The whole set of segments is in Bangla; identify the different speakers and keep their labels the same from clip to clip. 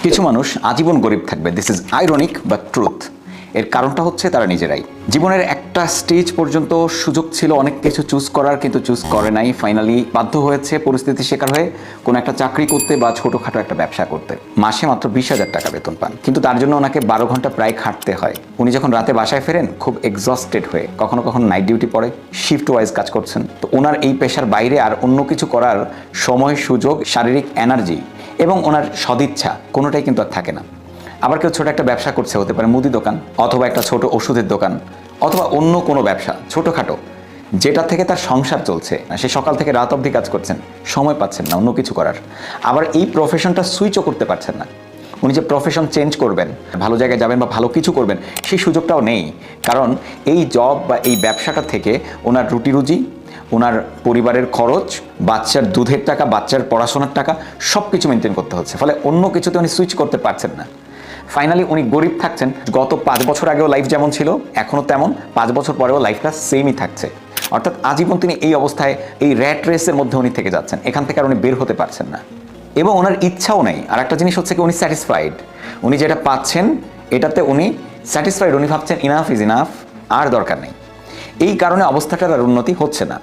Speaker 1: কিছু মানুষ আজীবন গরিব থাকবে, this is ironic but truth. এর কারণটা হচ্ছে তারা নিজেরাই। জীবনের একটা স্টেজ পর্যন্ত সুযোগ ছিল অনেক কিছু চুজ করার, কিন্তু চুজ করে নাই। ফাইনালি বাধ্য হয়েছে পরিস্থিতির শিকার হয়ে কোনো একটা চাকরি করতে বা ছোটোখাটো একটা ব্যবসা করতে। মাসে মাত্র 20,000 টাকা বেতন পান, কিন্তু তার জন্য ওনাকে 12 ঘন্টা প্রায় খাটতে হয়। উনি যখন রাতে বাসায় ফেরেন খুব এক্সস্টেড হয়ে, কখনো কখনো নাইট ডিউটি পড়ে, শিফট ওয়াইজ কাজ করছেন। তো ওনার এই পেশার বাইরে আর অন্য কিছু করার সময়, সুযোগ, শারীরিক এনার্জি এবং ওনার সদিচ্ছা কোনোটাই কিন্তু আর থাকে না। আবার কেউ ছোট একটা ব্যবসা করছে, হতে পারে মুদি দোকান অথবা একটা ছোট ওষুধের দোকান অথবা অন্য কোনো ব্যবসা ছোটোখাটো, যেটা থেকে তার সংসার চলছে। সে সকাল থেকে রাত অবধি কাজ করছেন, সময় পাচ্ছেন না অন্য কিছু করার। আবার এই প্রফেশনটা সুইচও করতে পারছেন না। উনি যে প্রফেশন চেঞ্জ করবেন, ভালো জায়গায় যাবেন বা ভালো কিছু করবেন, সেই সুযোগটাও নেই। কারণ এই জব বা এই ব্যবসাটা থেকে ওনার রুটি রুজি, ওনার পরিবারের খরচ, বাচ্চার দুধের টাকা, বাচ্চার পড়াশোনার টাকা সব কিছু মেনটেন করতে হচ্ছে। ফলে অন্য কিছুতে উনি সুইচ করতে পারছেন না। ফাইনালি উনি গরিব থাকছেন। গত 5 বছর আগেও লাইফ যেমন ছিল এখনও তেমন, 5 বছর পরেও লাইফটা সেমই থাকছে। অর্থাৎ আজীবন তিনি এই অবস্থায়, এই র্যাট রেসের মধ্যে উনি থেকে যাচ্ছেন। এখান থেকে আর উনি বের হতে পারছেন না এবং ওনার ইচ্ছাও নেই। আর একটা জিনিস হচ্ছে কি, উনি স্যাটিসফাইড। উনি যেটা পাচ্ছেন এটাতে উনি স্যাটিসফাইড। উনি ভাবছেন ইনাফ ইজ ইনাফ, আর দরকার নেই। এই কারণে অবস্থাটার আর উন্নতি হচ্ছে না।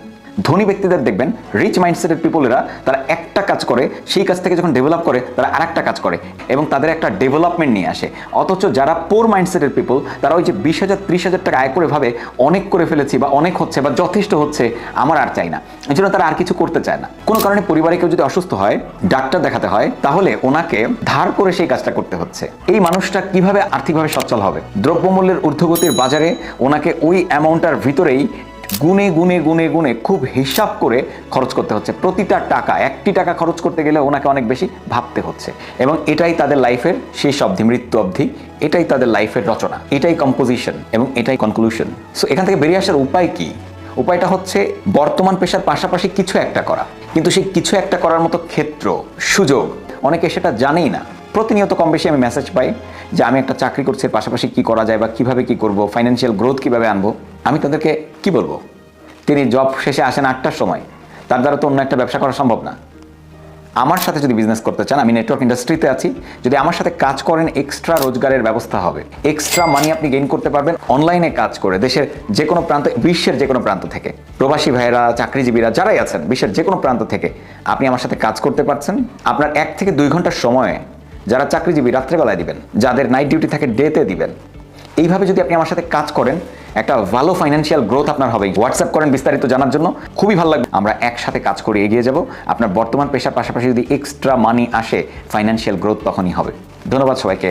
Speaker 1: ধনী ব্যক্তিদের দেখবেন, রিচ মাইন্ডসেটের পিপলেরা, তারা একটা কাজ করে, সেই কাজ থেকে যখন ডেভেলপ করে তারা আরেকটা কাজ করে এবং তাদের একটা ডেভেলপমেন্ট নিয়ে আসে। অথচ যারা পোর মাইন্ডসেটের পিপল, তারা ওই যে 20,000 30,000 টাকা আয় করে ভাবে অনেক করে ফেলেছি বা অনেক হচ্ছে বা যথেষ্ট হচ্ছে, আমার আর চাই না। এই জন্য তারা আর কিছু করতে চায় না। কোনো কারণে পরিবারে কেউ যদি অসুস্থ হয়, ডাক্তার দেখাতে হয়, তাহলে ওনাকে ধার করে সেই কাজটা করতে হচ্ছে। এই মানুষটা কিভাবে আর্থিকভাবে সচ্ছল হবে? দ্রব্যমূল্যের ঊর্ধ্বগতির বাজারে ওনাকে ওই অ্যামাউন্টটার ভিতরেই গুনে গুনে গুনে গুনে খুব হিসাব করে খরচ করতে হচ্ছে। প্রতিটা টাকা, 1টি টাকা খরচ করতে গেলে ওনাকে অনেক বেশি ভাবতে হচ্ছে। এবং এটাই তাদের লাইফের শেষ অবধি, মৃত্যু অবধি এটাই তাদের লাইফের রচনা, এটাই কম্পোজিশন এবং এটাই কনক্লুশন। সো এখান থেকে বেরিয়ে আসার উপায় কি? উপায়টা হচ্ছে বর্তমান পেশার পাশাপাশি কিছু একটা করা। কিন্তু সেই কিছু একটা করার মতো ক্ষেত্র, সুযোগ অনেকে সেটা জানেই না। প্রতিনিয়ত কম বেশি আমি মেসেজ পাই যে আমি একটা চাকরি করছি, পাশাপাশি কি করা যায় বা কিভাবে কি করব, ফাইন্যান্সিয়াল গ্রোথ কিভাবে আনবো। আমি তাদেরকে কি বলবো? তিনি জব শেষে আসেন 8টার সময়, তার দ্বারা তো অন্য একটা ব্যবসা করা সম্ভব না। আমার সাথে যদি বিজনেস করতে চান, আমি নেটওয়ার্ক ইন্ডাস্ট্রিতে আছি, যদি আমার সাথে কাজ করেন এক্সট্রা রোজগারের ব্যবস্থা হবে। এক্সট্রা মানি আপনি গেইন করতে পারবেন অনলাইনে কাজ করে, দেশের যে কোনো প্রান্ত, বিশ্বের যে কোনো প্রান্ত থেকে। প্রবাসী ভাইয়েরা, চাকরিজীবীরা যারাই আছেন বিশ্বের যে কোনো প্রান্ত থেকে আপনি আমার সাথে কাজ করতে পারছেন। আপনার 1 থেকে 2 ঘন্টার সময়ে, যারা চাকরিজীবী রাত্রেবেলায় দিবেন, যাদের নাইট ডিউটি থাকে ডেতে দিবেন। এইভাবে যদি আপনি আমার সাথে কাজ করেন, একটা ভালো ফাইন্যান্সিয়াল গ্রোথ আপনার হবে। হোয়াটসঅ্যাপ করেন বিস্তারিত জানার জন্য, খুবই ভালো লাগবে। আমরা একসাথে কাজ করে এগিয়ে যাব। আপনার বর্তমান পেশার পাশাপাশি যদি এক্সট্রা মানি আসে, ফাইন্যান্সিয়াল গ্রোথ তখনই হবে। ধন্যবাদ সবাইকে।